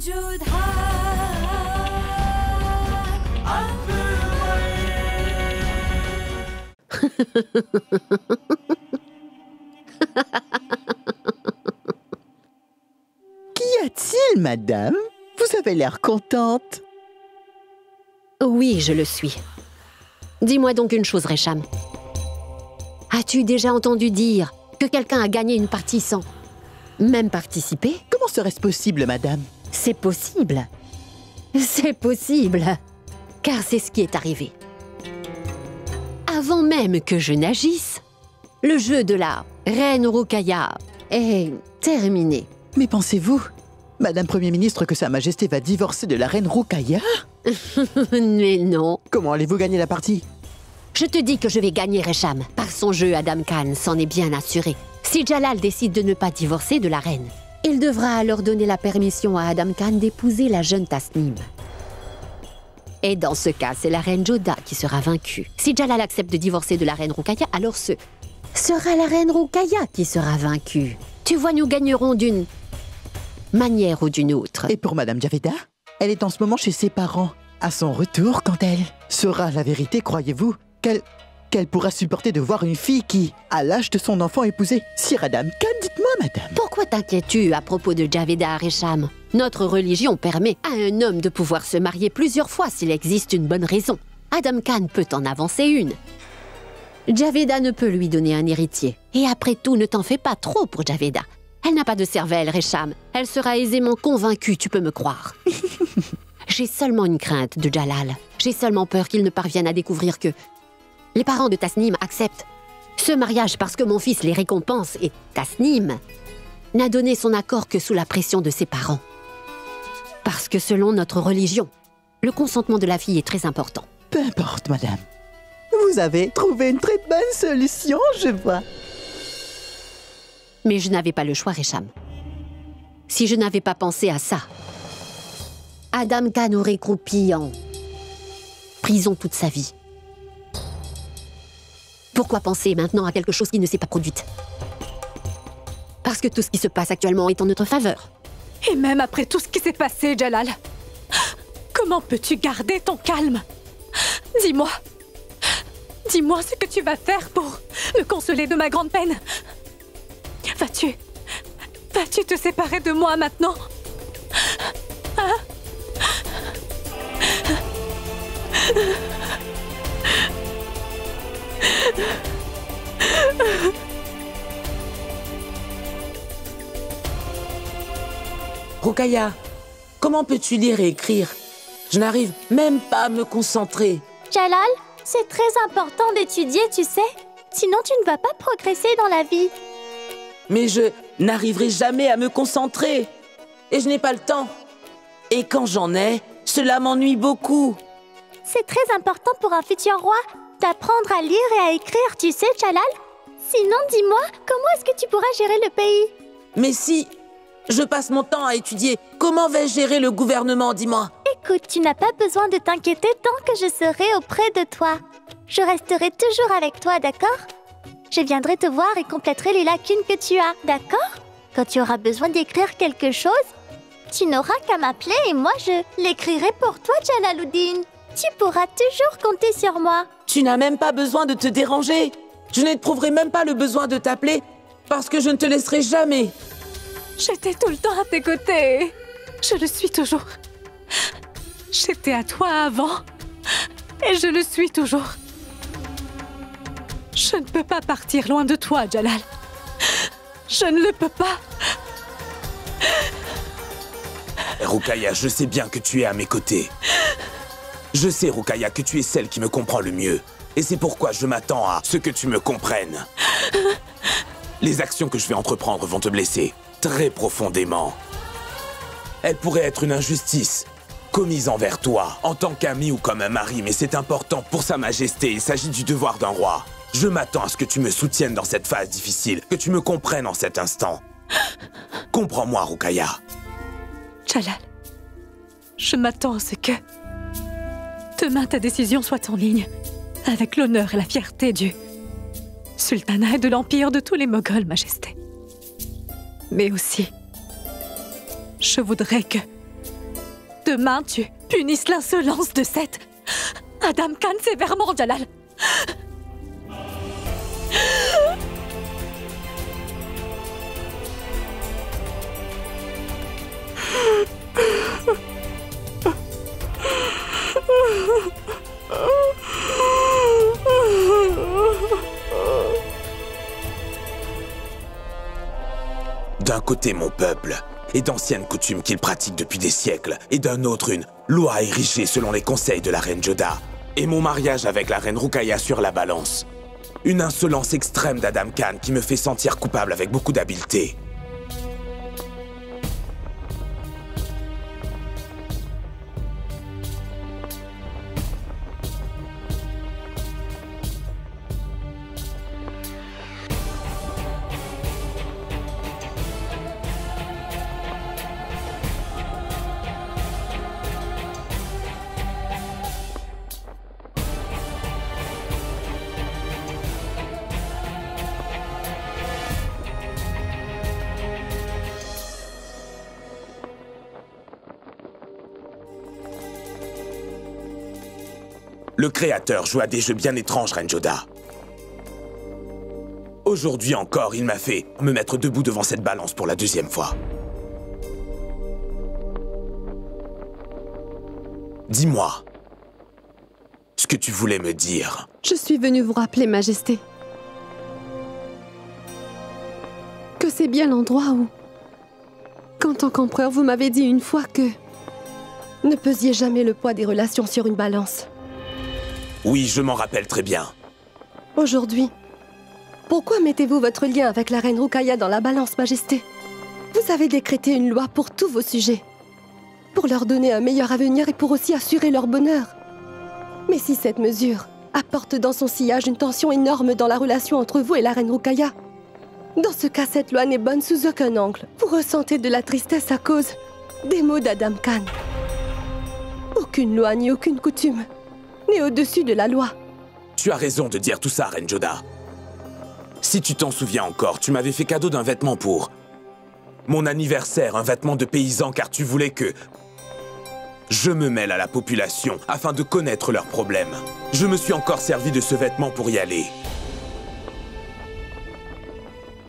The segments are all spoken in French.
Qu'y a-t-il, madame? Vous avez l'air contente. Oui, je le suis. Dis-moi donc une chose, Resham. As-tu déjà entendu dire que quelqu'un a gagné une partie sans même participer? Comment serait-ce possible, madame? C'est possible. C'est possible. Car c'est ce qui est arrivé. Avant même que je n'agisse, le jeu de la reine Ruqayya est terminé. Mais pensez-vous, madame Premier ministre, que Sa Majesté va divorcer de la reine Ruqayya? Mais non. Comment allez-vous gagner la partie? Je te dis que je vais gagner Resham. Par son jeu, Adam Khan s'en est bien assuré. Si Jalal décide de ne pas divorcer de la reine, il devra alors donner la permission à Adam Khan d'épouser la jeune Tasnim. Et dans ce cas, c'est la reine Joda qui sera vaincue. Si Jalal accepte de divorcer de la reine Ruqayya, alors ce sera la reine Ruqayya qui sera vaincue. Tu vois, nous gagnerons d'une manière ou d'une autre. Et pour madame Javeda? Elle est en ce moment chez ses parents. À son retour, quand elle saura la vérité, croyez-vous qu'elle pourra supporter de voir une fille qui, à l'âge de son enfant, épouser Sir Adam Khan? Dites-moi, madame. Pourquoi t'inquiètes-tu à propos de Javeda Resham? Notre religion permet à un homme de pouvoir se marier plusieurs fois s'il existe une bonne raison. Adam Khan peut en avancer une. Javeda ne peut lui donner un héritier. Et après tout, ne t'en fais pas trop pour Javeda. Elle n'a pas de cervelle, Resham. Elle sera aisément convaincue, tu peux me croire. J'ai seulement une crainte de Jalal. J'ai seulement peur qu'il ne parvienne à découvrir que les parents de Tasnim acceptent ce mariage parce que mon fils les récompense et Tasnim n'a donné son accord que sous la pression de ses parents. Parce que selon notre religion, le consentement de la fille est très important. Peu importe, madame. Vous avez trouvé une très bonne solution, je vois. Mais je n'avais pas le choix, Resham. Si je n'avais pas pensé à ça, Adam Khan aurait croupi en prison toute sa vie. Pourquoi penser maintenant à quelque chose qui ne s'est pas produite? Parce que tout ce qui se passe actuellement est en notre faveur. Et même après tout ce qui s'est passé, Jalal, comment peux-tu garder ton calme? Dis-moi. Dis-moi ce que tu vas faire pour me consoler de ma grande peine. Vas-tu te séparer de moi maintenant? Hein? Ruqayya, comment peux-tu lire et écrire? Je n'arrive même pas à me concentrer. Jalal, c'est très important d'étudier, tu sais. Sinon, tu ne vas pas progresser dans la vie. Mais je n'arriverai jamais à me concentrer. Et je n'ai pas le temps. Et quand j'en ai, cela m'ennuie beaucoup. C'est très important pour un futur roi d'apprendre à lire et à écrire, tu sais, Jalal. Sinon, dis-moi, comment est-ce que tu pourras gérer le pays? Mais si je passe mon temps à étudier, comment vais-je gérer le gouvernement, dis-moi? Écoute, tu n'as pas besoin de t'inquiéter tant que je serai auprès de toi. Je resterai toujours avec toi, d'accord? Je viendrai te voir et compléterai les lacunes que tu as, d'accord? Quand tu auras besoin d'écrire quelque chose, tu n'auras qu'à m'appeler et moi je l'écrirai pour toi, Jalaluddin. Tu pourras toujours compter sur moi. Tu n'as même pas besoin de te déranger. Je n'éprouverai même pas le besoin de t'appeler parce que je ne te laisserai jamais. J'étais tout le temps à tes côtés. Je le suis toujours. J'étais à toi avant et je le suis toujours. Je ne peux pas partir loin de toi, Jalal. Je ne le peux pas. Ruqayya, je sais bien que tu es à mes côtés. Je sais, Ruqayya, que tu es celle qui me comprend le mieux. Et c'est pourquoi je m'attends à ce que tu me comprennes. Les actions que je vais entreprendre vont te blesser très profondément. Elles pourraient être une injustice commise envers toi, en tant qu'ami ou comme un mari, mais c'est important pour Sa Majesté, il s'agit du devoir d'un roi. Je m'attends à ce que tu me soutiennes dans cette phase difficile, que tu me comprennes en cet instant. Comprends-moi, Ruqayya. Jalal, je m'attends à ce que demain ta décision soit en ligne avec l'honneur et la fierté du sultanat et de l'empire de tous les Moghols, Majesté. Mais aussi, je voudrais que demain, tu punisses l'insolence de cette Adam Khan sévèrement, Jalal. D'un côté, mon peuple, et d'anciennes coutumes qu'il pratique depuis des siècles, et d'un autre, une loi érigée selon les conseils de la reine Joda, et mon mariage avec la reine Ruqayya sur la balance. Une insolence extrême d'Adam Khan qui me fait sentir coupable avec beaucoup d'habileté. Le Créateur joue à des jeux bien étranges, Reine Joda. Aujourd'hui encore, il m'a fait me mettre debout devant cette balance pour la deuxième fois. Dis-moi, ce que tu voulais me dire. Je suis venue vous rappeler, Majesté, que c'est bien l'endroit où, qu'en tant qu'empereur, vous m'avez dit une fois que ne pesiez jamais le poids des relations sur une balance. Oui, je m'en rappelle très bien. Aujourd'hui, pourquoi mettez-vous votre lien avec la reine Ruqayya dans la balance, Majesté? Vous avez décrété une loi pour tous vos sujets, pour leur donner un meilleur avenir et pour aussi assurer leur bonheur. Mais si cette mesure apporte dans son sillage une tension énorme dans la relation entre vous et la reine Ruqayya, dans ce cas, cette loi n'est bonne sous aucun angle. Vous ressentez de la tristesse à cause des mots d'Adam Khan. Aucune loi ni aucune coutume n'est au-dessus de la loi. Tu as raison de dire tout ça, Reine Joda. Si tu t'en souviens encore, tu m'avais fait cadeau d'un vêtement pour mon anniversaire, un vêtement de paysan, car tu voulais que je me mêle à la population afin de connaître leurs problèmes. Je me suis encore servi de ce vêtement pour y aller.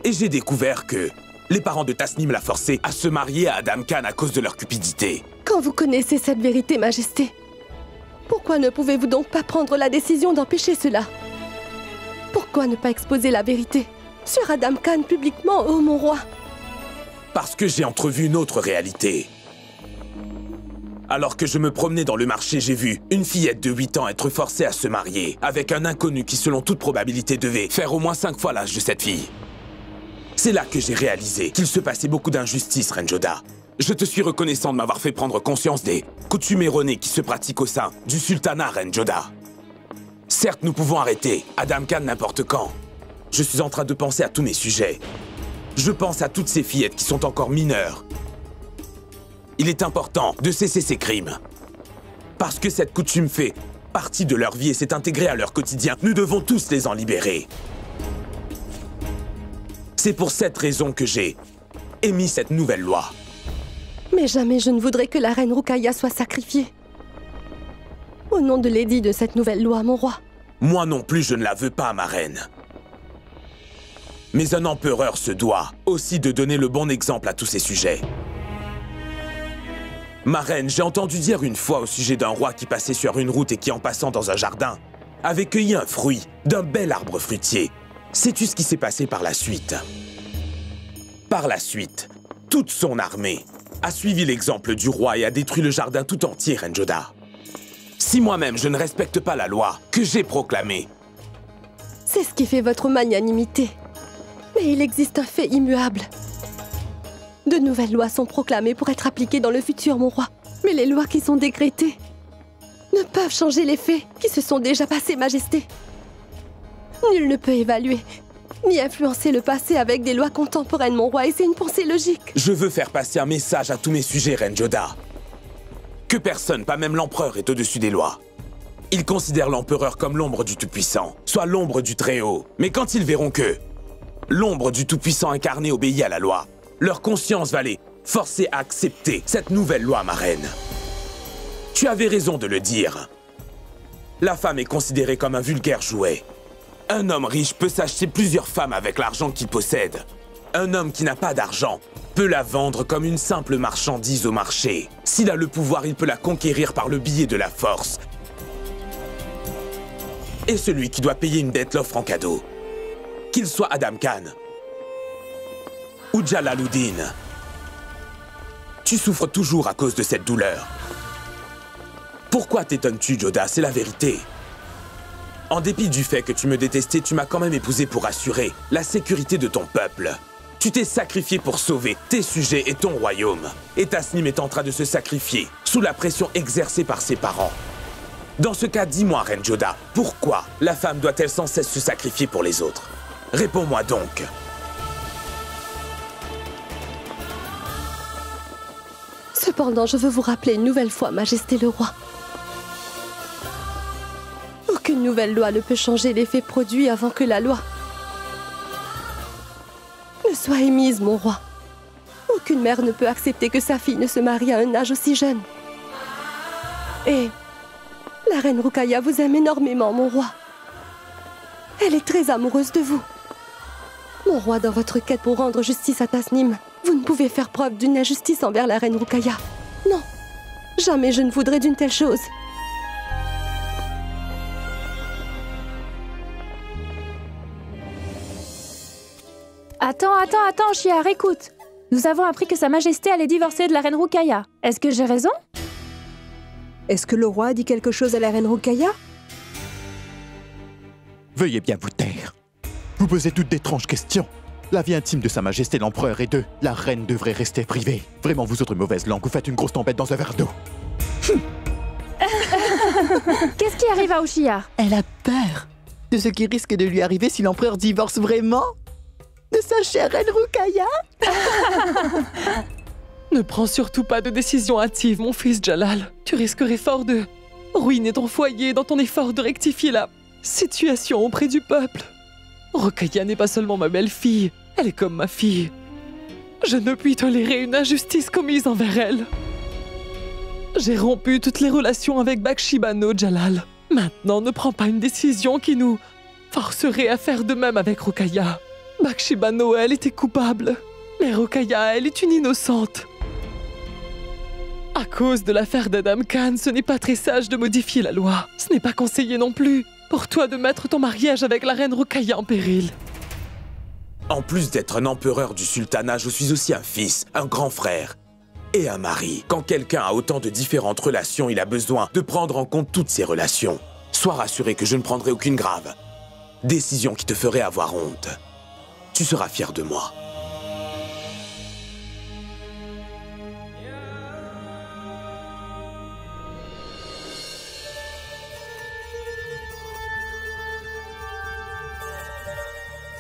Et j'ai découvert que les parents de Tasnim l'a forcé à se marier à Adam Khan à cause de leur cupidité. Quand vous connaissez cette vérité, Majesté, pourquoi ne pouvez-vous donc pas prendre la décision d'empêcher cela? Pourquoi ne pas exposer la vérité sur Adam Khan publiquement, ô mon roi? Parce que j'ai entrevu une autre réalité. Alors que je me promenais dans le marché, j'ai vu une fillette de 8 ans être forcée à se marier avec un inconnu qui, selon toute probabilité, devait faire au moins 5 fois l'âge de cette fille. C'est là que j'ai réalisé qu'il se passait beaucoup d'injustices, Reine Joda. Je te suis reconnaissant de m'avoir fait prendre conscience des coutumes erronées qui se pratiquent au sein du sultanat, Reine Joda. Certes, nous pouvons arrêter Adam Khan n'importe quand. Je suis en train de penser à tous mes sujets. Je pense à toutes ces fillettes qui sont encore mineures. Il est important de cesser ces crimes. Parce que cette coutume fait partie de leur vie et s'est intégrée à leur quotidien, nous devons tous les en libérer. C'est pour cette raison que j'ai émis cette nouvelle loi. Mais jamais je ne voudrais que la reine Ruqayya soit sacrifiée. Au nom de l'édit de cette nouvelle loi, mon roi. Moi non plus, je ne la veux pas, ma reine. Mais un empereur se doit aussi de donner le bon exemple à tous ces sujets. Ma reine, j'ai entendu dire une fois au sujet d'un roi qui passait sur une route et qui, en passant dans un jardin, avait cueilli un fruit d'un bel arbre fruitier. Sais-tu ce qui s'est passé par la suite? Par la suite, toute son armée a suivi l'exemple du roi et a détruit le jardin tout entier, Reine Joda. Si moi-même je ne respecte pas la loi que j'ai proclamée... C'est ce qui fait votre magnanimité. Mais il existe un fait immuable. De nouvelles lois sont proclamées pour être appliquées dans le futur, mon roi. Mais les lois qui sont décrétées ne peuvent changer les faits qui se sont déjà passés, Majesté. Nul ne peut évaluer ni influencer le passé avec des lois contemporaines, mon roi, et c'est une pensée logique. Je veux faire passer un message à tous mes sujets, Reine Joda. Que personne, pas même l'empereur, est au-dessus des lois. Ils considèrent l'empereur comme l'ombre du Tout-Puissant, soit l'ombre du Très-Haut. Mais quand ils verront que l'ombre du Tout-Puissant incarné obéit à la loi, leur conscience va les forcer à accepter cette nouvelle loi, ma reine. Tu avais raison de le dire. La femme est considérée comme un vulgaire jouet. Un homme riche peut s'acheter plusieurs femmes avec l'argent qu'il possède. Un homme qui n'a pas d'argent peut la vendre comme une simple marchandise au marché. S'il a le pouvoir, il peut la conquérir par le biais de la force. Et celui qui doit payer une dette l'offre en cadeau. Qu'il soit Adam Khan ou Jalaluddin. Tu souffres toujours à cause de cette douleur. Pourquoi t'étonnes-tu, Joda? C'est la vérité. En dépit du fait que tu me détestais, tu m'as quand même épousé pour assurer la sécurité de ton peuple. Tu t'es sacrifié pour sauver tes sujets et ton royaume. Et Tasnim est en train de se sacrifier sous la pression exercée par ses parents. Dans ce cas, dis-moi, Reine Joda, pourquoi la femme doit-elle sans cesse se sacrifier pour les autres? Réponds-moi donc. Cependant, je veux vous rappeler une nouvelle fois, Majesté le Roi. Aucune nouvelle loi ne peut changer l'effet produit avant que la loi ne soit émise, mon roi. Aucune mère ne peut accepter que sa fille ne se marie à un âge aussi jeune. Et la reine Ruqayya vous aime énormément, mon roi. Elle est très amoureuse de vous. Mon roi, dans votre quête pour rendre justice à Tasnim, vous ne pouvez faire preuve d'une injustice envers la reine Ruqayya. Non, jamais je ne voudrais d'une telle chose. Attends, Shiar, écoute. Nous avons appris que Sa Majesté allait divorcer de la reine Ruqayya. Est-ce que j'ai raison? Est-ce que le roi a dit quelque chose à la reine Ruqayya? Veuillez bien vous taire. Vous posez toutes d'étranges questions. La vie intime de Sa Majesté l'Empereur et de la reine devrait rester privée. Vraiment, vous autres mauvaise langue, vous faites une grosse tempête dans un verre d'eau. Qu'est-ce qui arrive à Ushiyar? Elle a peur de ce qui risque de lui arriver si l'Empereur divorce vraiment de sa chère reine Ruqayya. Ne prends surtout pas de décision hâtive, mon fils Jalal. Tu risquerais fort de ruiner ton foyer dans ton effort de rectifier la situation auprès du peuple. Ruqayya n'est pas seulement ma belle-fille, elle est comme ma fille. Je ne puis tolérer une injustice commise envers elle. J'ai rompu toutes les relations avec Bakshi Bano, Jalal. Maintenant, ne prends pas une décision qui nous forcerait à faire de même avec Ruqayya. Bakshi Bano, elle était coupable, mais Ruqayya, elle est une innocente. À cause de l'affaire d'Adam Khan, ce n'est pas très sage de modifier la loi. Ce n'est pas conseillé non plus pour toi de mettre ton mariage avec la reine Ruqayya en péril. En plus d'être un empereur du sultanat, je suis aussi un fils, un grand frère et un mari. Quand quelqu'un a autant de différentes relations, il a besoin de prendre en compte toutes ces relations. Sois rassuré que je ne prendrai aucune grave décision qui te ferait avoir honte. Tu seras fier de moi.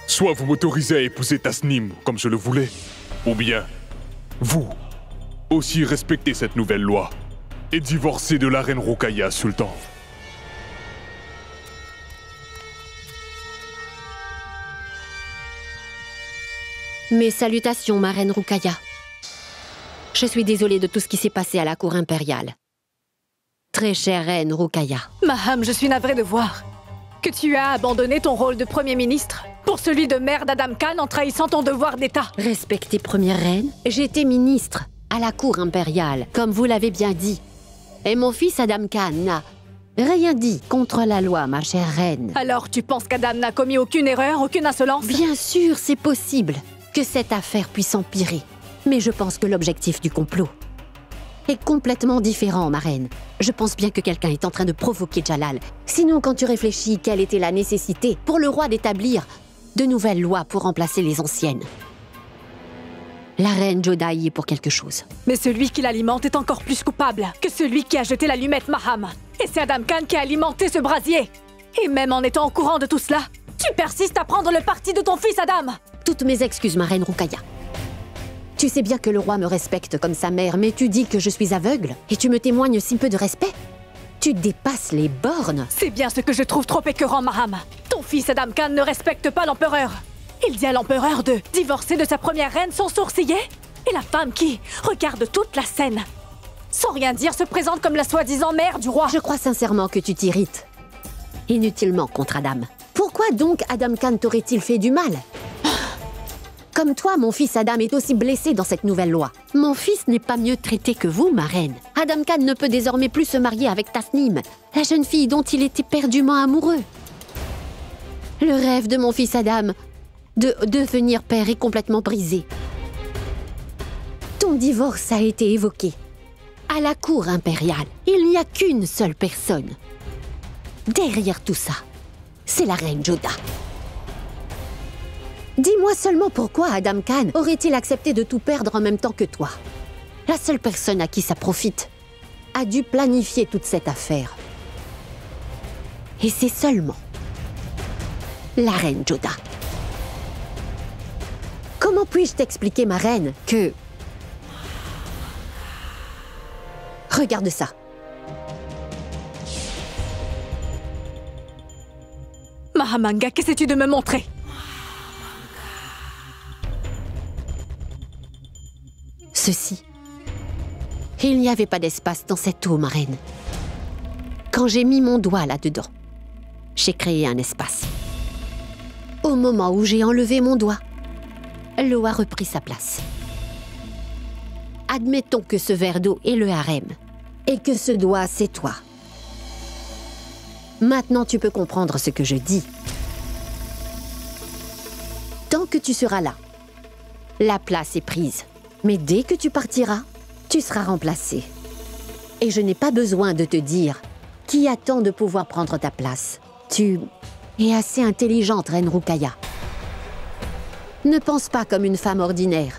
Soit vous m'autorisez à épouser Tasnim comme je le voulais, ou bien vous aussi respectez cette nouvelle loi et divorcez de la reine Ruqayya, sultan. Mes salutations, ma reine Ruqayya. Je suis désolée de tout ce qui s'est passé à la cour impériale. Très chère reine Ruqayya. Maham, je suis navrée de voir que tu as abandonné ton rôle de Premier ministre pour celui de mère d'Adam Khan en trahissant ton devoir d'État. Respectée première reine, j'étais ministre à la cour impériale, comme vous l'avez bien dit. Et mon fils Adam Khan n'a rien dit contre la loi, ma chère reine. Alors tu penses qu'Adam n'a commis aucune erreur, aucune insolence? Bien sûr, c'est possible que cette affaire puisse empirer. Mais je pense que l'objectif du complot est complètement différent, ma reine. Je pense bien que quelqu'un est en train de provoquer Jalal. Sinon, quand tu réfléchis quelle était la nécessité pour le roi d'établir de nouvelles lois pour remplacer les anciennes, la reine Joda y est pour quelque chose. Mais celui qui l'alimente est encore plus coupable que celui qui a jeté l'allumette Maham. Et c'est Adam Khan qui a alimenté ce brasier. Et même en étant au courant de tout cela, tu persistes à prendre le parti de ton fils Adam. Toutes mes excuses, ma reine Ruqayya. Tu sais bien que le roi me respecte comme sa mère, mais tu dis que je suis aveugle et tu me témoignes si peu de respect. Tu dépasses les bornes. C'est bien ce que je trouve trop écœurant, Maham. Ton fils Adam Khan ne respecte pas l'empereur. Il dit à l'empereur de divorcer de sa première reine sans sourciller. Et la femme qui regarde toute la scène sans rien dire, se présente comme la soi-disant mère du roi. Je crois sincèrement que tu t'irrites. Inutilement contre Adam. Pourquoi donc Adam Khan t'aurait-il fait du mal? Comme toi, mon fils Adam est aussi blessé dans cette nouvelle loi. Mon fils n'est pas mieux traité que vous, ma reine. Adam Khan ne peut désormais plus se marier avec Tasnim, la jeune fille dont il était perdument amoureux. Le rêve de mon fils Adam de devenir père est complètement brisé. Ton divorce a été évoqué. À la cour impériale, il n'y a qu'une seule personne. Derrière tout ça, c'est la reine Joda. Dis-moi seulement pourquoi Adam Khan aurait-il accepté de tout perdre en même temps que toi? La seule personne à qui ça profite a dû planifier toute cette affaire. Et c'est seulement la reine Joda. Comment puis-je t'expliquer, ma reine, que... Regarde ça. Mahamanga, qu'essaies-tu de me montrer? Ceci. Il n'y avait pas d'espace dans cette eau, ma reine. Quand j'ai mis mon doigt là-dedans, j'ai créé un espace. Au moment où j'ai enlevé mon doigt, l'eau a repris sa place. Admettons que ce verre d'eau est le harem, et que ce doigt, c'est toi. Maintenant, tu peux comprendre ce que je dis. Tant que tu seras là, la place est prise. Mais dès que tu partiras, tu seras remplacé. Et je n'ai pas besoin de te dire qui attend de pouvoir prendre ta place. Tu es assez intelligente, reine Rukaya. Ne pense pas comme une femme ordinaire,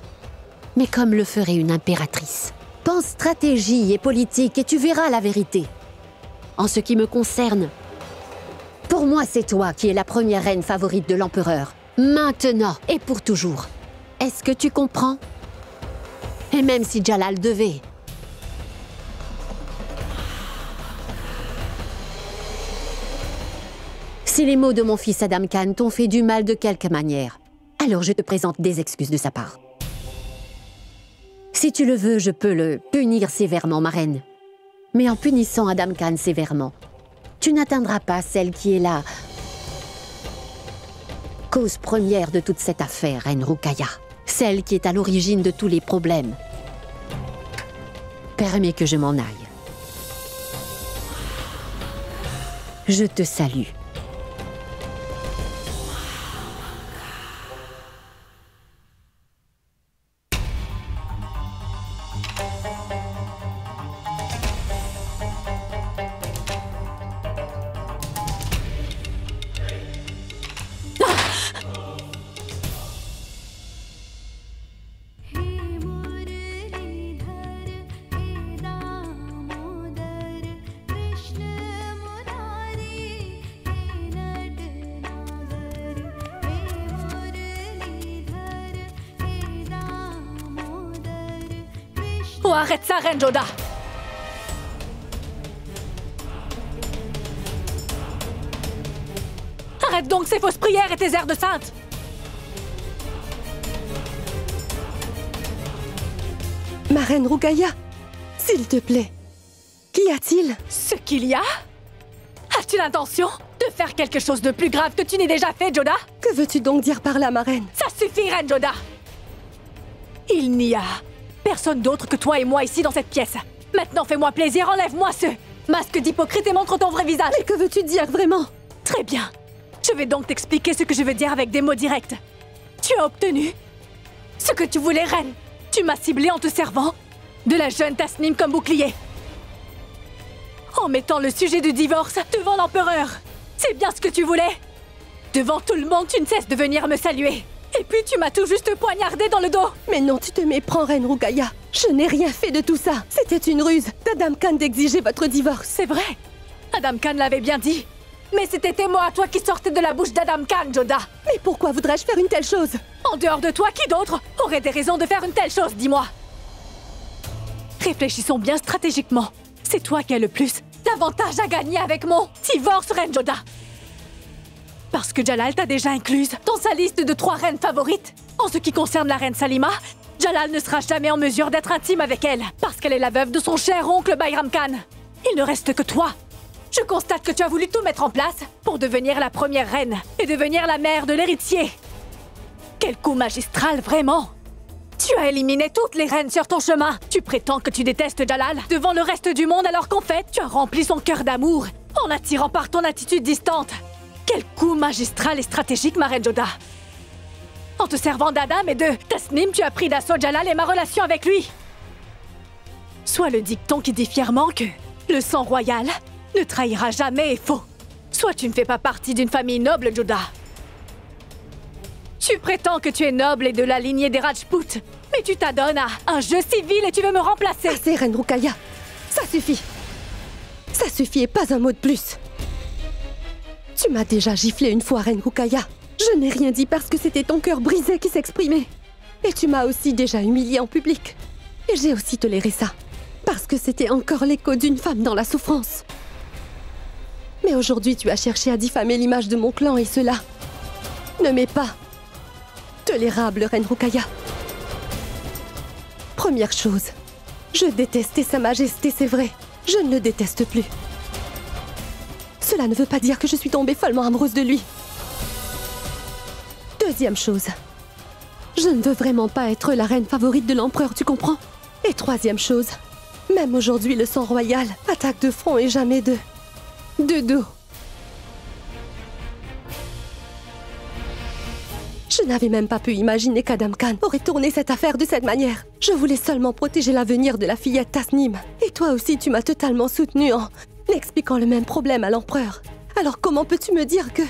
mais comme le ferait une impératrice. Pense stratégie et politique et tu verras la vérité. En ce qui me concerne, pour moi, c'est toi qui es la première reine favorite de l'empereur. Maintenant et pour toujours. Est-ce que tu comprends? Et même si Jalal devait... Si les mots de mon fils Adam Khan t'ont fait du mal de quelque manière, alors je te présente des excuses de sa part. Si tu le veux, je peux le punir sévèrement, ma reine. Mais en punissant Adam Khan sévèrement, tu n'atteindras pas celle qui est la cause première de toute cette affaire, reine Rukaya. Celle qui est à l'origine de tous les problèmes. Permets que je m'en aille. Je te salue. Oh, arrête ça, reine Joda! Arrête donc ces fausses prières et tes airs de sainte! Ma reine Rukaya, s'il te plaît, qu'y a-t-il? Ce qu'il y a? As-tu l'intention de faire quelque chose de plus grave que tu n'aies déjà fait, Joda? Que veux-tu donc dire par là, ma reine? Ça suffit, reine Joda! Il n'y a personne d'autre que toi et moi ici dans cette pièce. Maintenant, fais-moi plaisir, enlève-moi ce masque d'hypocrite et montre ton vrai visage. Mais que veux-tu dire vraiment? Très bien. Je vais donc t'expliquer ce que je veux dire avec des mots directs. Tu as obtenu ce que tu voulais, reine. Tu m'as ciblé en te servant de la jeune Tasnim comme bouclier. En mettant le sujet du divorce devant l'empereur. C'est bien ce que tu voulais. Devant tout le monde, tu ne cesses de venir me saluer. Et puis tu m'as tout juste poignardé dans le dos. Mais non, tu te méprends, reine Rukaya. Je n'ai rien fait de tout ça. C'était une ruse d'Adam Khan d'exiger votre divorce. C'est vrai. Adam Khan l'avait bien dit. Mais c'était tes mots à toi qui sortaient de la bouche d'Adam Khan, Joda. Mais pourquoi voudrais-je faire une telle chose? En dehors de toi, qui d'autre aurait des raisons de faire une telle chose, dis-moi? Réfléchissons bien stratégiquement. C'est toi qui as le plus d'avantages à gagner avec mon divorce, reine Joda. Parce que Jalal t'a déjà incluse dans sa liste de 3 reines favorites. En ce qui concerne la reine Salima, Jalal ne sera jamais en mesure d'être intime avec elle, parce qu'elle est la veuve de son cher oncle Bayram Khan. Il ne reste que toi. Je constate que tu as voulu tout mettre en place pour devenir la première reine et devenir la mère de l'héritier. Quel coup magistral, vraiment! Tu as éliminé toutes les reines sur ton chemin. Tu prétends que tu détestes Jalal devant le reste du monde alors qu'en fait, tu as rempli son cœur d'amour en l'attirant par ton attitude distante. Quel coup magistral et stratégique, ma reine Joda. En te servant d'Adam et de Tasnim, tu as pris d'assaut Jalal et ma relation avec lui. Soit le dicton qui dit fièrement que le sang royal ne trahira jamais est faux. Soit tu ne fais pas partie d'une famille noble, Joda. Tu prétends que tu es noble et de la lignée des Rajput, mais tu t'adonnes à un jeu civil et tu veux me remplacer. Assez, Reine Rukaya. Ça suffit. Ça suffit et pas un mot de plus. Tu m'as déjà giflé une fois, Reine Rukaya. Je n'ai rien dit parce que c'était ton cœur brisé qui s'exprimait. Et tu m'as aussi déjà humilié en public. Et j'ai aussi toléré ça, parce que c'était encore l'écho d'une femme dans la souffrance. Mais aujourd'hui, tu as cherché à diffamer l'image de mon clan et cela ne m'est pas tolérable, Reine Rukaya. Première chose, je détestais Sa Majesté, c'est vrai. Je ne le déteste plus. Cela ne veut pas dire que je suis tombée follement amoureuse de lui. Deuxième chose, je ne veux vraiment pas être la reine favorite de l'empereur, tu comprends? Et troisième chose, même aujourd'hui le sang royal attaque de front et jamais de dos. Je n'avais même pas pu imaginer qu'Adam Khan aurait tourné cette affaire de cette manière. Je voulais seulement protéger l'avenir de la fillette Tasnim. Et toi aussi, tu m'as totalement soutenue en expliquant le même problème à l'empereur. Alors comment peux-tu me dire que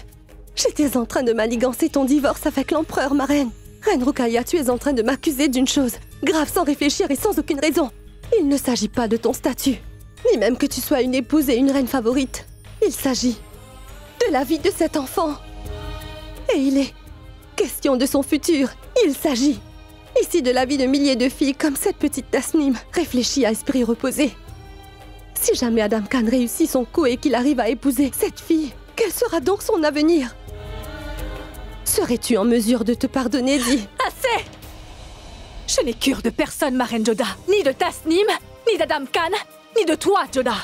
j'étais en train de manigancer ton divorce avec l'empereur, ma reine? Reine Rukaya, tu es en train de m'accuser d'une chose grave sans réfléchir et sans aucune raison. Il ne s'agit pas de ton statut, ni même que tu sois une épouse et une reine favorite. Il s'agit de la vie de cet enfant. Et il est question de son futur. Il s'agit ici de la vie de milliers de filles comme cette petite Tasnim. Réfléchis à esprit reposé. Si jamais Adam Khan réussit son coup et qu'il arrive à épouser cette fille, quel sera donc son avenir? Serais-tu en mesure de te pardonner, dis? Assez! Je n'ai cure de personne, ma reine Joda. Ni de Tasnim, ni d'Adam Khan, ni de toi, Joda.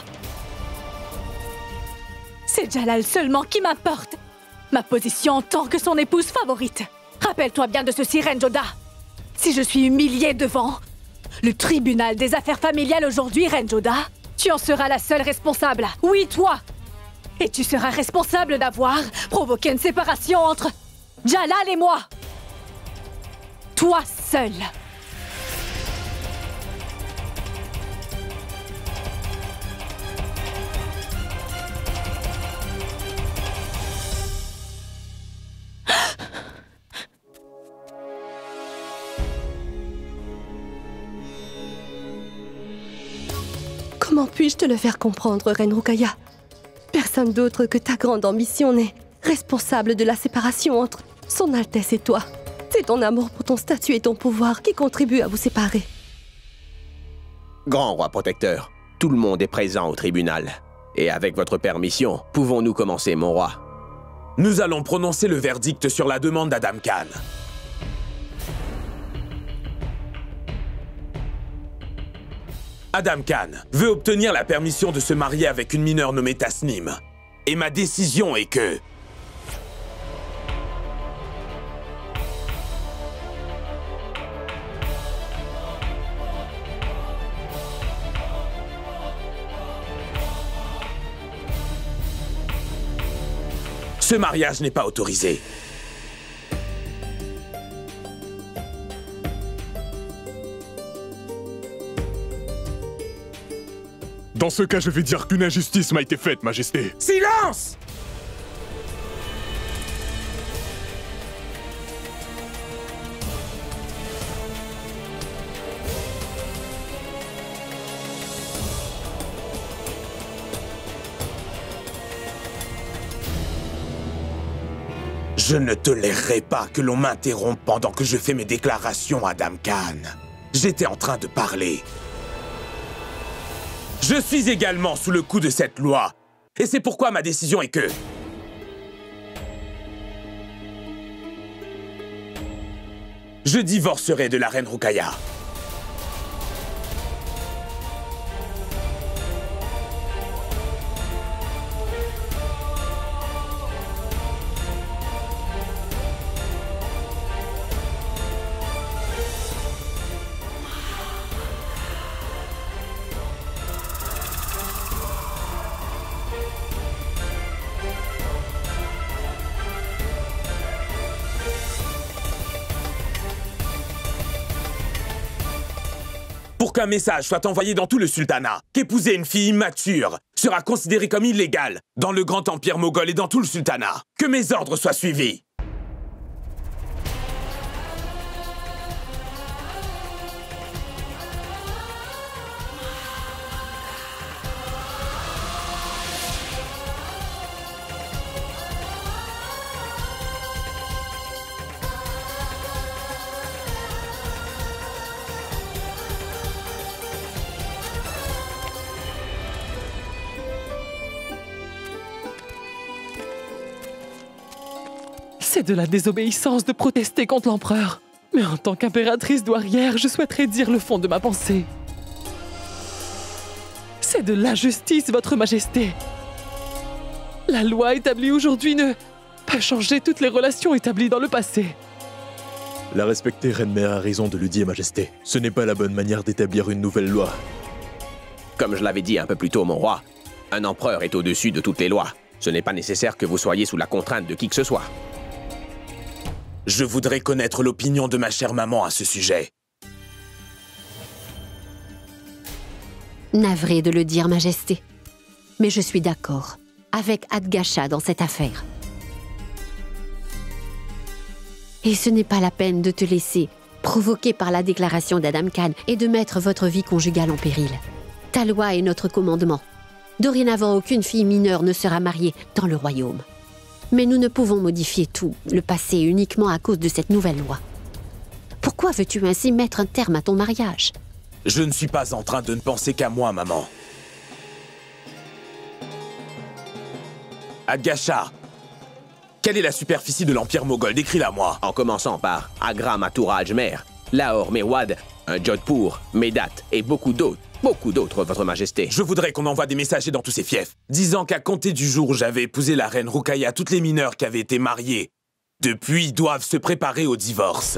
C'est Jalal seulement qui m'importe. Ma position en tant que son épouse favorite. Rappelle-toi bien de ceci, reine Joda. Si je suis humiliée devant le tribunal des affaires familiales aujourd'hui, reine Joda, tu en seras la seule responsable. Oui, toi. Et tu seras responsable d'avoir provoqué une séparation entre Jalal et moi. Toi seule. Comment puis-je te le faire comprendre, Reine Rukaya? Personne d'autre que ta grande ambition n'est responsable de la séparation entre Son Altesse et toi. C'est ton amour pour ton statut et ton pouvoir qui contribuent à vous séparer. Grand roi protecteur, tout le monde est présent au tribunal. Et avec votre permission, pouvons-nous commencer, mon roi? Nous allons prononcer le verdict sur la demande d'Adam Khan. Adam Khan veut obtenir la permission de se marier avec une mineure nommée Tasnim. Et ma décision est que... ce mariage n'est pas autorisé. Dans ce cas, je vais dire qu'une injustice m'a été faite, Majesté. Silence! Je ne tolérerai pas que l'on m'interrompe pendant que je fais mes déclarations, Adam Khan. J'étais en train de parler. Je suis également sous le coup de cette loi. Et c'est pourquoi ma décision est que... je divorcerai de la reine Rukaya. Pour qu'un message soit envoyé dans tout le sultanat, qu'épouser une fille immature sera considéré comme illégal dans le grand empire moghol et dans tout le sultanat. Que mes ordres soient suivis. C'est de la désobéissance de protester contre l'empereur. Mais en tant qu'impératrice douairière, je souhaiterais dire le fond de ma pensée. C'est de l'injustice, votre majesté. La loi établie aujourd'hui ne peut changer toutes les relations établies dans le passé. La respectée reine mère a raison de le dire, majesté. Ce n'est pas la bonne manière d'établir une nouvelle loi. Comme je l'avais dit un peu plus tôt, mon roi, un empereur est au-dessus de toutes les lois. Ce n'est pas nécessaire que vous soyez sous la contrainte de qui que ce soit. Je voudrais connaître l'opinion de ma chère maman à ce sujet. Navré de le dire, majesté. Mais je suis d'accord avec Adgasha dans cette affaire. Et ce n'est pas la peine de te laisser provoquer par la déclaration d'Adam Khan et de mettre votre vie conjugale en péril. Ta loi est notre commandement. Dorénavant, aucune fille mineure ne sera mariée dans le royaume. Mais nous ne pouvons modifier tout le passé uniquement à cause de cette nouvelle loi. Pourquoi veux-tu ainsi mettre un terme à ton mariage? Je ne suis pas en train de ne penser qu'à moi, maman. Adgasha, quelle est la superficie de l'Empire moghol? Décris-la moi. En commençant par Agra, Mathura, Ajmer, Lahore, Mewad, Jodhpur, Medat et beaucoup d'autres, votre majesté. Je voudrais qu'on envoie des messagers dans tous ces fiefs, disant qu'à compter du jour où j'avais épousé la reine Rukaya, toutes les mineures qui avaient été mariées depuis doivent se préparer au divorce.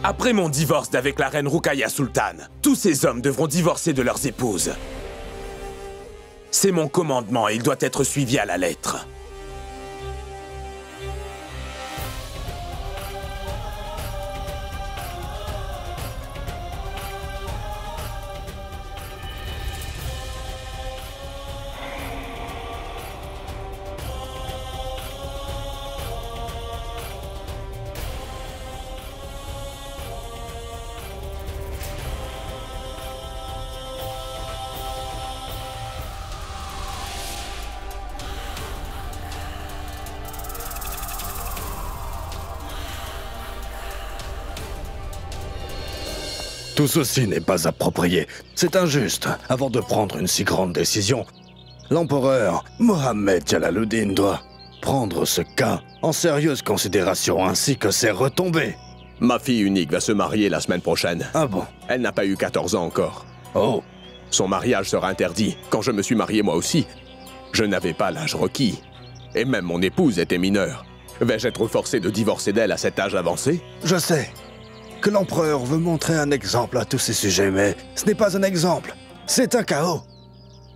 Après mon divorce d'avec la reine Rukaya Sultan, tous ces hommes devront divorcer de leurs épouses. C'est mon commandement et il doit être suivi à la lettre. Tout ceci n'est pas approprié. C'est injuste. Avant de prendre une si grande décision, l'empereur Mohammed Jalaluddin doit prendre ce cas en sérieuse considération ainsi que ses retombées. Ma fille unique va se marier la semaine prochaine. Ah bon? Elle n'a pas eu 14 ans encore. Oh. Son mariage sera interdit. Quand je me suis marié moi aussi, je n'avais pas l'âge requis. Et même mon épouse était mineure. Vais-je être forcé de divorcer d'elle à cet âge avancé? Je sais que l'empereur veut montrer un exemple à tous ces sujets, mais ce n'est pas un exemple. C'est un chaos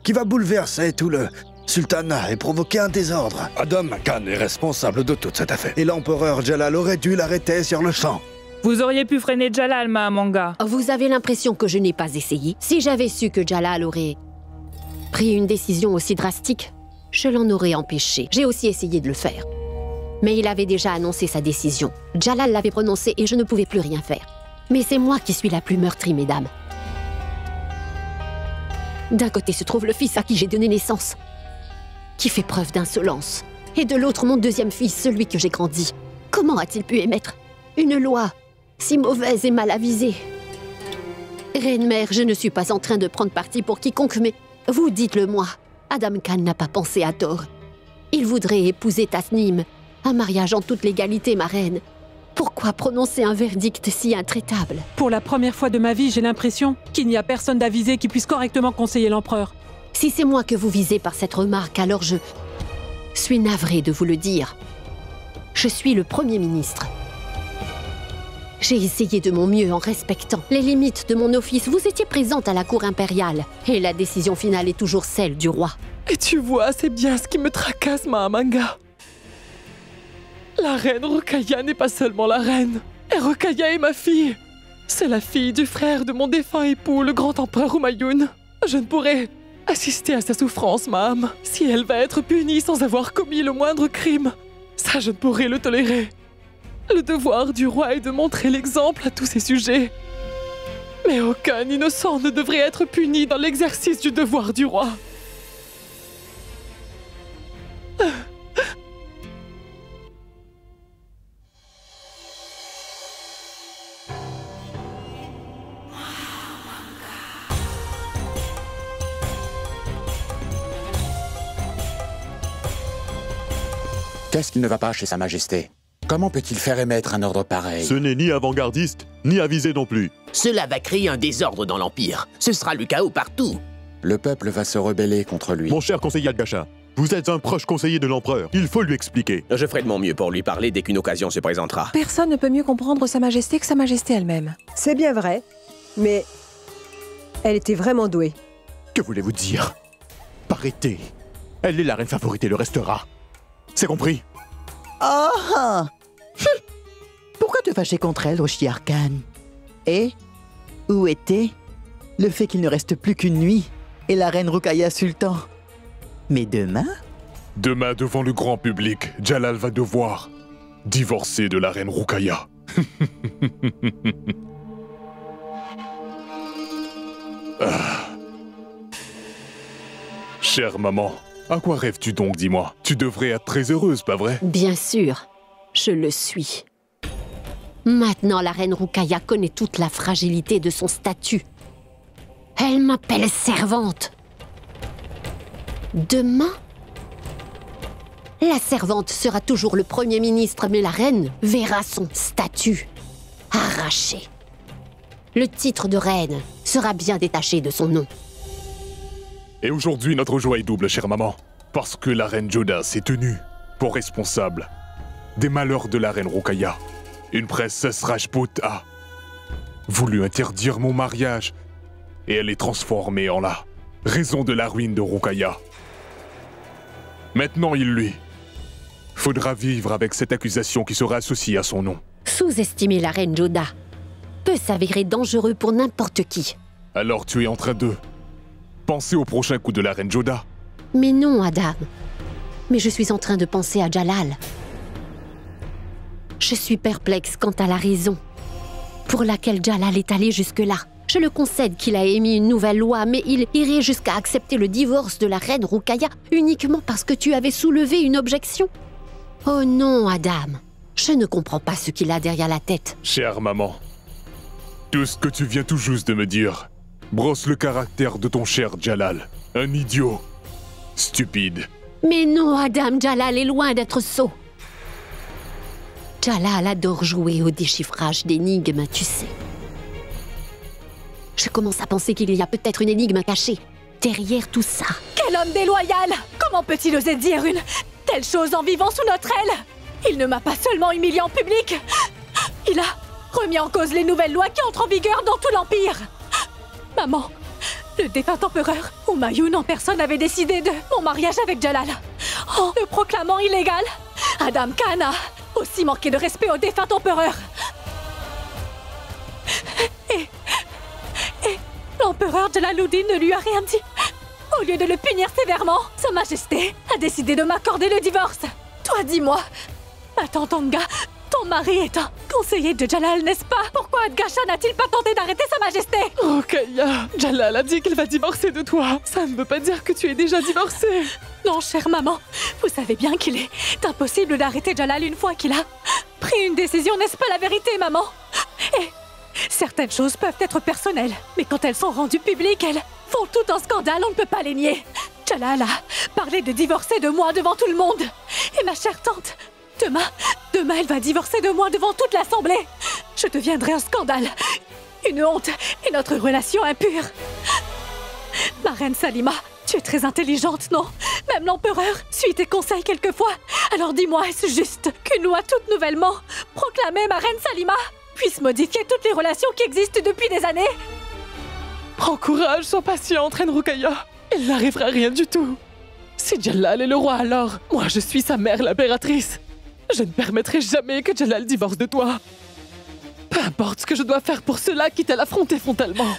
qui va bouleverser tout le sultanat et provoquer un désordre. Adam Khan est responsable de toute cette affaire. Et l'empereur Jalal aurait dû l'arrêter sur le champ. Vous auriez pu freiner Jalal, Mahamanga. Vous avez l'impression que je n'ai pas essayé? Si j'avais su que Jalal aurait pris une décision aussi drastique, je l'en aurais empêché. J'ai aussi essayé de le faire. Mais il avait déjà annoncé sa décision. Jalal l'avait prononcée et je ne pouvais plus rien faire. Mais c'est moi qui suis la plus meurtrie, mesdames. D'un côté se trouve le fils à qui j'ai donné naissance, qui fait preuve d'insolence. Et de l'autre, mon deuxième fils, celui que j'ai grandi. Comment a-t-il pu émettre une loi si mauvaise et mal avisée. Reine-mère, je ne suis pas en train de prendre parti pour quiconque, mais vous dites-le moi. Adam Khan n'a pas pensé à tort. Il voudrait épouser Tasnim, un mariage en toute légalité, ma reine. Pourquoi prononcer un verdict si intraitable? Pour la première fois de ma vie, j'ai l'impression qu'il n'y a personne d'avisé qui puisse correctement conseiller l'empereur. Si c'est moi que vous visez par cette remarque, alors je suis navrée de vous le dire. Je suis le Premier ministre. J'ai essayé de mon mieux en respectant les limites de mon office. Vous étiez présente à la cour impériale et la décision finale est toujours celle du roi. Et tu vois, c'est bien ce qui me tracasse, Mahamanga. La reine Rokhaya n'est pas seulement la reine. Et Rokhaya est ma fille. C'est la fille du frère de mon défunt époux, le grand empereur Humayun. Je ne pourrai assister à sa souffrance, Maham, si elle va être punie sans avoir commis le moindre crime. Ça, je ne pourrai le tolérer. Le devoir du roi est de montrer l'exemple à tous ses sujets. Mais aucun innocent ne devrait être puni dans l'exercice du devoir du roi. Qu'est-ce qui ne va pas chez Sa Majesté? Comment peut-il faire émettre un ordre pareil? Ce n'est ni avant-gardiste, ni avisé non plus. Cela va créer un désordre dans l'Empire. Ce sera le chaos partout. Le peuple va se rebeller contre lui. Mon cher conseiller Al-Gasha, vous êtes un proche conseiller de l'empereur. Il faut lui expliquer. Je ferai de mon mieux pour lui parler dès qu'une occasion se présentera. Personne ne peut mieux comprendre Sa Majesté que Sa Majesté elle-même. C'est bien vrai, mais elle était vraiment douée. Que voulez-vous dire? Arrêtez. Elle est la reine favorite et le restera. C'est compris? Ah Pourquoi te fâcher contre elle, Roshiar Khan? Et où était le fait qu'il ne reste plus qu'une nuit et la reine Rokhaya Sultan? Mais demain? Demain, devant le grand public, Jalal va devoir divorcer de la reine Rokhaya. Chère maman, à quoi rêves-tu donc, dis-moi? Tu devrais être très heureuse, pas vrai? Bien sûr, je le suis. Maintenant, la reine Rokhaya connaît toute la fragilité de son statut. Elle m'appelle servante. Demain, la servante sera toujours le Premier ministre, mais la reine verra son statut arraché. Le titre de reine sera bien détaché de son nom. Et aujourd'hui, notre joie est double, chère maman. Parce que la reine Joda s'est tenue pour responsable des malheurs de la reine Rokhaya. Une princesse Rajput a voulu interdire mon mariage et elle est transformée en la raison de la ruine de Rokhaya. Maintenant, il lui faudra vivre avec cette accusation qui sera associée à son nom. Sous-estimer la reine Joda peut s'avérer dangereux pour n'importe qui. Alors tu es en train de penser au prochain coup de la reine Joda? Mais non, Adam. Mais je suis en train de penser à Jalal. Je suis perplexe quant à la raison pour laquelle Jalal est allé jusque-là. Je le concède qu'il a émis une nouvelle loi, mais il irait jusqu'à accepter le divorce de la reine Rokhaya uniquement parce que tu avais soulevé une objection. Oh non, Adam. Je ne comprends pas ce qu'il a derrière la tête. Chère maman, tout ce que tu viens tout juste de me dire brosse le caractère de ton cher Jalal. Un idiot. Stupide. Mais non, Adam, Jalal est loin d'être sot. Jalal adore jouer au déchiffrage d'énigmes, tu sais. Je commence à penser qu'il y a peut-être une énigme cachée derrière tout ça. Quel homme déloyal! Comment peut-il oser dire une telle chose en vivant sous notre aile? Il ne m'a pas seulement humilié en public, il a remis en cause les nouvelles lois qui entrent en vigueur dans tout l'Empire. Maman, le défunt empereur Humayun en personne avait décidé de mon mariage avec Jalal. En le proclamant illégal, Adam Khan a aussi manqué de respect au défunt empereur. Et l'empereur Jalaluddin ne lui a rien dit. Au lieu de le punir sévèrement, Sa Majesté a décidé de m'accorder le divorce. Toi, dis-moi, ma tante Anga, ton mari est un conseiller de Jalal, n'est-ce pas? Pourquoi Al-Gasha n'a-t-il pas tenté d'arrêter Sa Majesté? Rokhaya, Jalal a dit qu'il va divorcer de toi. Ça ne veut pas dire que tu es déjà divorcée. Non, chère maman, vous savez bien qu'il est impossible d'arrêter Jalal une fois qu'il a pris une décision, n'est-ce pas la vérité, maman? Certaines choses peuvent être personnelles, mais quand elles sont rendues publiques, elles font tout un scandale, on ne peut pas les nier. Jalal a parlé de divorcer de moi devant tout le monde. Et ma chère tante, demain elle va divorcer de moi devant toute l'assemblée. Je deviendrai un scandale, une honte et notre relation impure. Ma reine Salima, tu es très intelligente, non? Même l'empereur suit tes conseils quelquefois. Alors dis-moi, est-ce juste qu'une loi toute nouvellement proclamée, ma reine Salima, puisse modifier toutes les relations qui existent depuis des années? Prends courage, sois patiente, Reine Roukaya. Il n'arrivera rien du tout. Si Jalal est le roi, alors moi je suis sa mère, l'impératrice. Je ne permettrai jamais que Jalal divorce de toi. Peu importe ce que je dois faire pour cela, quitte à l'affronter frontalement.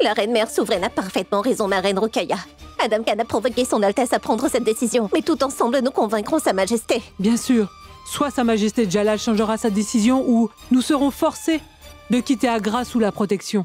La reine-mère souveraine a parfaitement raison, ma reine Roukaya. Adam Khan a provoqué son Altesse à prendre cette décision, mais tout ensemble nous convaincrons sa majesté. Bien sûr. Soit sa majesté Jalal changera sa décision, ou nous serons forcés de quitter Agra sous la protection.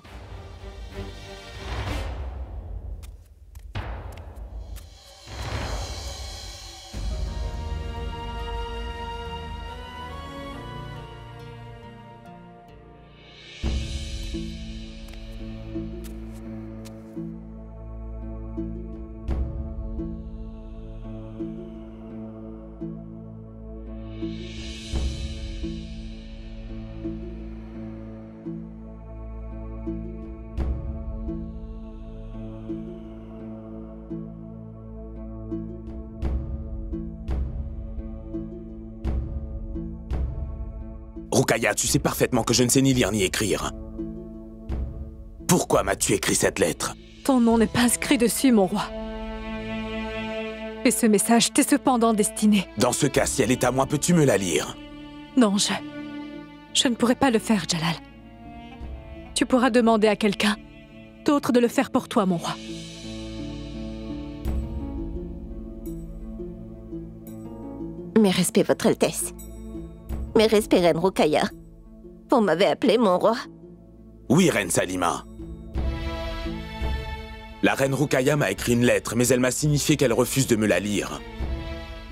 Roukaya, tu sais parfaitement que je ne sais ni lire ni écrire. Pourquoi m'as-tu écrit cette lettre? Ton nom n'est pas inscrit dessus, mon roi. Et ce message t'est cependant destiné. Dans ce cas, si elle est à moi, peux-tu me la lire? Non, je ne pourrai pas le faire, Jalal. Tu pourras demander à quelqu'un d'autre de le faire pour toi, mon roi. Mes respects, Votre Altesse. Mes respects, Reine Roukaya. Vous m'avez appelé, mon roi? Oui, Reine Salima. La Reine Roukaya m'a écrit une lettre, mais elle m'a signifié qu'elle refuse de me la lire.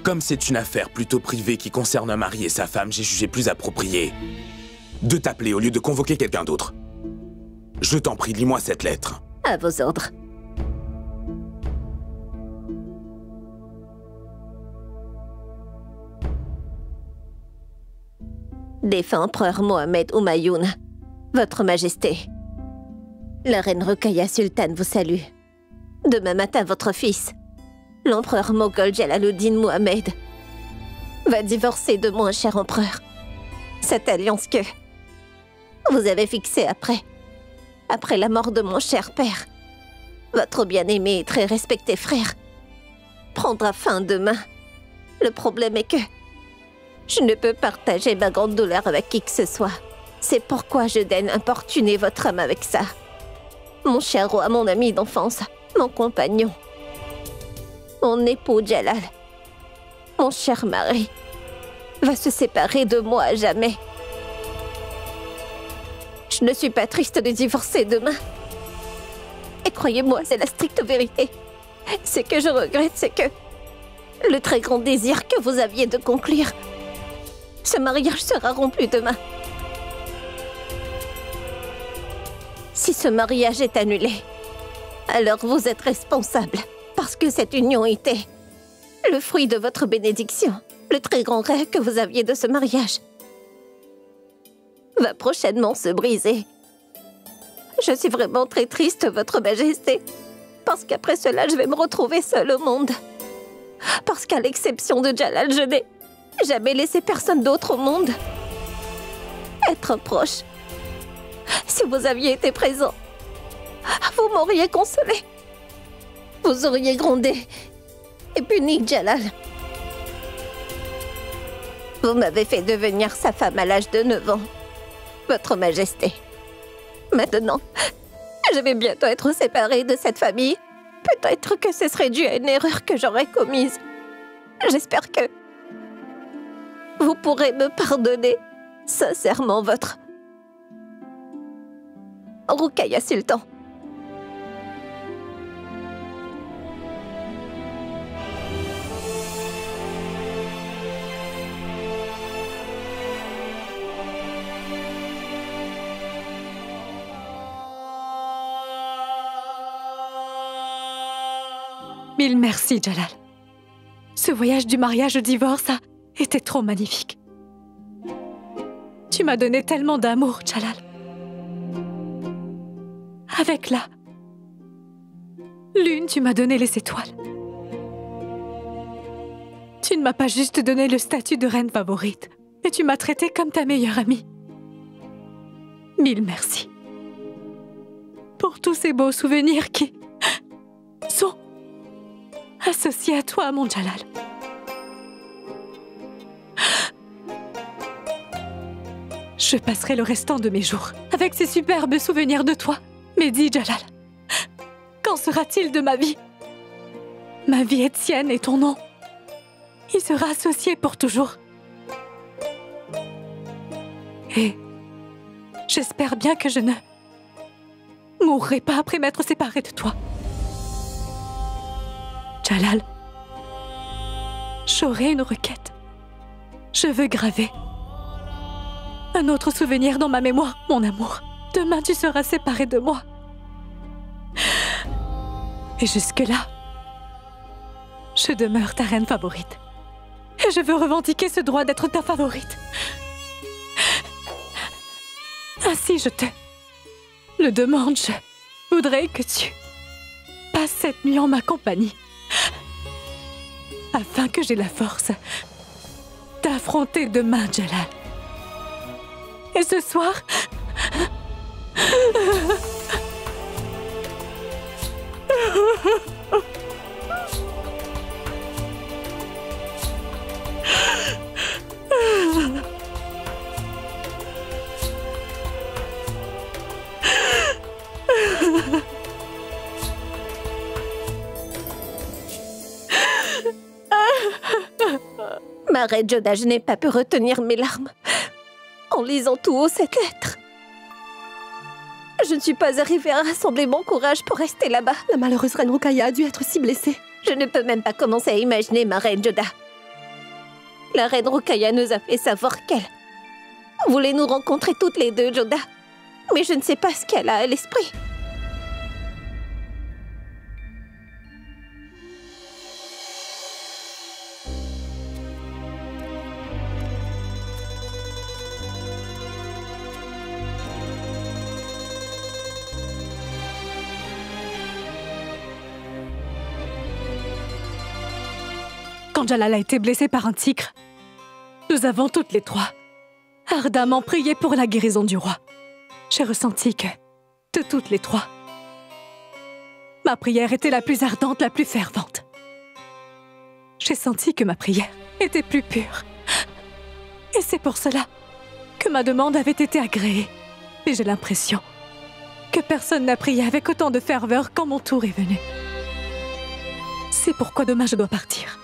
Comme c'est une affaire plutôt privée qui concerne un mari et sa femme, j'ai jugé plus approprié de t'appeler au lieu de convoquer quelqu'un d'autre. Je t'en prie, lis-moi cette lettre. À vos ordres. Défunt empereur Mohamed Humayoun, Votre Majesté, la reine Roukaya Sultane vous salue. Demain matin, votre fils, l'empereur Moghol Jalaluddin Mohamed, va divorcer de moi, cher empereur. Cette alliance que vous avez fixée après la mort de mon cher père, votre bien-aimé et très respecté frère, prendra fin demain. Le problème est que je ne peux partager ma grande douleur avec qui que ce soit. C'est pourquoi je daigne importuner votre âme avec ça. Mon cher roi, mon ami d'enfance, mon compagnon, mon époux Jalal, mon cher mari, va se séparer de moi à jamais. Je ne suis pas triste de divorcer demain. Et croyez-moi, c'est la stricte vérité. Ce que je regrette, c'est que le très grand désir que vous aviez de conclure, ce mariage sera rompu demain. Si ce mariage est annulé, alors vous êtes responsable, parce que cette union était le fruit de votre bénédiction. Le très grand rêve que vous aviez de ce mariage va prochainement se briser. Je suis vraiment très triste, Votre Majesté, parce qu'après cela, je vais me retrouver seule au monde. Parce qu'à l'exception de Jalal, je n'ai jamais laissé personne d'autre au monde être proche. Si vous aviez été présent, vous m'auriez consolé. Vous auriez grondé et puni Jalal. Vous m'avez fait devenir sa femme à l'âge de 9 ans, Votre Majesté. Maintenant, je vais bientôt être séparée de cette famille. Peut-être que ce serait dû à une erreur que j'aurais commise. J'espère que vous pourrez me pardonner sincèrement, Votre Roukaya Sultan. Mille merci, Jalal. Ce voyage du mariage au divorce a été trop magnifique. Tu m'as donné tellement d'amour, Jalal. Avec la lune, tu m'as donné les étoiles. Tu ne m'as pas juste donné le statut de reine favorite, mais tu m'as traitée comme ta meilleure amie. Mille merci. Pour tous ces beaux souvenirs qui sont associés à toi, mon Jalal. Je passerai le restant de mes jours avec ces superbes souvenirs de toi. Mais dis, Jalal, qu'en sera-t-il de ma vie? Ma vie est tienne et ton nom, il sera associé pour toujours. Et j'espère bien que je ne mourrai pas après m'être séparée de toi. Jalal, j'aurai une requête. Je veux graver un autre souvenir dans ma mémoire, mon amour. Demain, tu seras séparé de moi. Et jusque-là, je demeure ta reine favorite. Et je veux revendiquer ce droit d'être ta favorite. Ainsi, je te le demande. Je voudrais que tu passes cette nuit en ma compagnie, afin que j'aie la force d'affronter demain, Jalal. Et ce soir... Ma reine Joda, je n'ai pas pu retenir mes larmes en lisant tout haut cette lettre. Je ne suis pas arrivée à rassembler mon courage pour rester là-bas. La malheureuse reine Rukaya a dû être si blessée. Je ne peux même pas commencer à imaginer ma reine Joda. La reine Rukaya nous a fait savoir qu'elle voulait nous rencontrer toutes les deux, Joda. Mais je ne sais pas ce qu'elle a à l'esprit. Quand Jalal a été blessé par un tigre, nous avons toutes les trois ardemment prié pour la guérison du roi. J'ai ressenti que, de toutes les trois, ma prière était la plus ardente, la plus fervente. J'ai senti que ma prière était plus pure. Et c'est pour cela que ma demande avait été agréée. Et j'ai l'impression que personne n'a prié avec autant de ferveur quand mon tour est venu. C'est pourquoi demain je dois partir.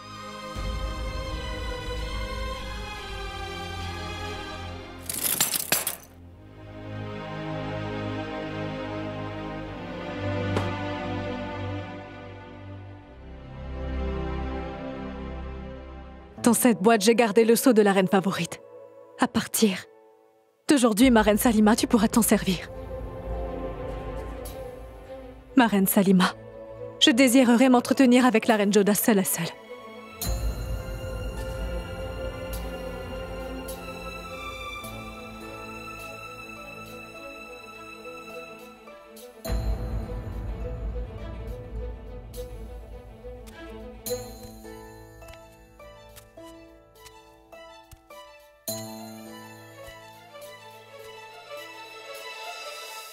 Dans cette boîte, j'ai gardé le sceau de la reine favorite. À partir d'aujourd'hui, ma reine Salima, tu pourras t'en servir. Ma reine Salima, je désirerais m'entretenir avec la reine Joda seule à seule.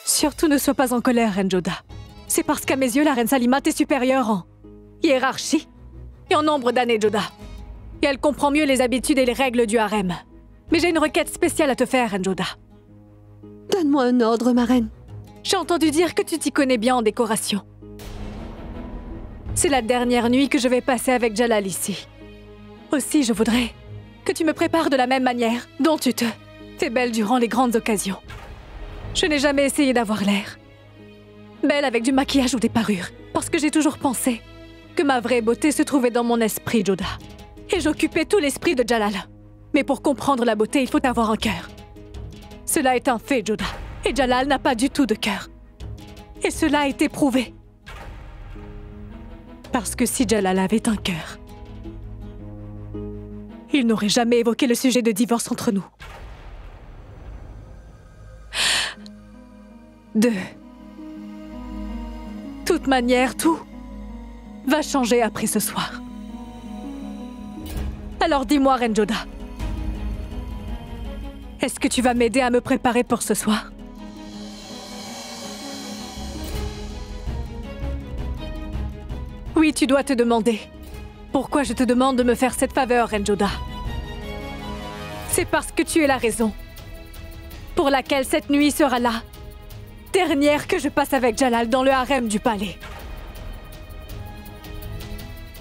Surtout ne sois pas en colère, reine Joda. C'est parce qu'à mes yeux, la reine Salima t'est supérieure en hiérarchie et en nombre d'années, Joda. Et elle comprend mieux les habitudes et les règles du harem. Mais j'ai une requête spéciale à te faire, reine Joda. Donne-moi un ordre, ma reine. J'ai entendu dire que tu t'y connais bien en décoration. C'est la dernière nuit que je vais passer avec Jalal ici. Aussi, je voudrais que tu me prépares de la même manière dont tu te fais belle durant les grandes occasions. Je n'ai jamais essayé d'avoir l'air belle avec du maquillage ou des parures, parce que j'ai toujours pensé que ma vraie beauté se trouvait dans mon esprit, Joda. Et j'occupais tout l'esprit de Jalal. Mais pour comprendre la beauté, il faut avoir un cœur. Cela est un fait, Joda. Et Jalal n'a pas du tout de cœur. Et cela a été prouvé. Parce que si Jalal avait un cœur, il n'aurait jamais évoqué le sujet de divorce entre nous. 2. Toute manière, tout va changer après ce soir. Alors dis-moi, Reine Joda, est-ce que tu vas m'aider à me préparer pour ce soir? Oui, tu dois te demander pourquoi je te demande de me faire cette faveur, Reine Joda. C'est parce que tu es la raison pour laquelle cette nuit sera la dernière que je passe avec Jalal dans le harem du palais.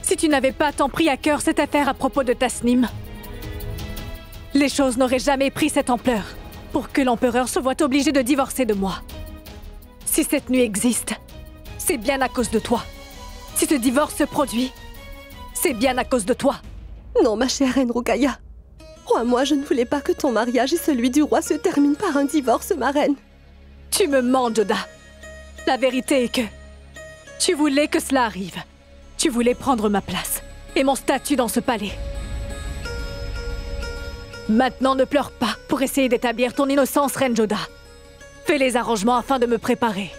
Si tu n'avais pas tant pris à cœur cette affaire à propos de Tasnim, les choses n'auraient jamais pris cette ampleur pour que l'empereur se voie obligé de divorcer de moi. Si cette nuit existe, c'est bien à cause de toi. Si ce divorce se produit, c'est bien à cause de toi. Non, ma chère reine Rokhaya. Crois-moi, je ne voulais pas que ton mariage et celui du roi se terminent par un divorce, ma reine. Tu me mens, Joda. La vérité est que tu voulais que cela arrive. Tu voulais prendre ma place et mon statut dans ce palais. Maintenant, ne pleure pas pour essayer d'établir ton innocence, Reine Joda. Fais les arrangements afin de me préparer.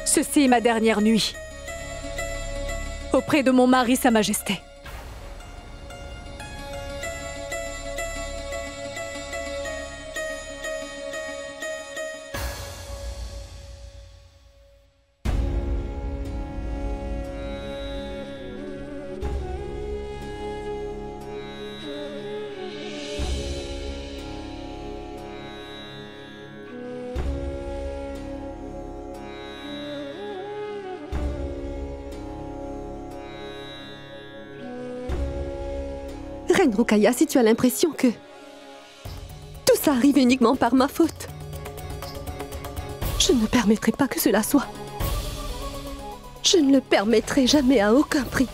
Ceci est ma dernière nuit auprès de mon mari, Sa Majesté. Reine Rokhaya, si tu as l'impression que tout ça arrive uniquement par ma faute, je ne permettrai pas que cela soit. Je ne le permettrai jamais à aucun prix.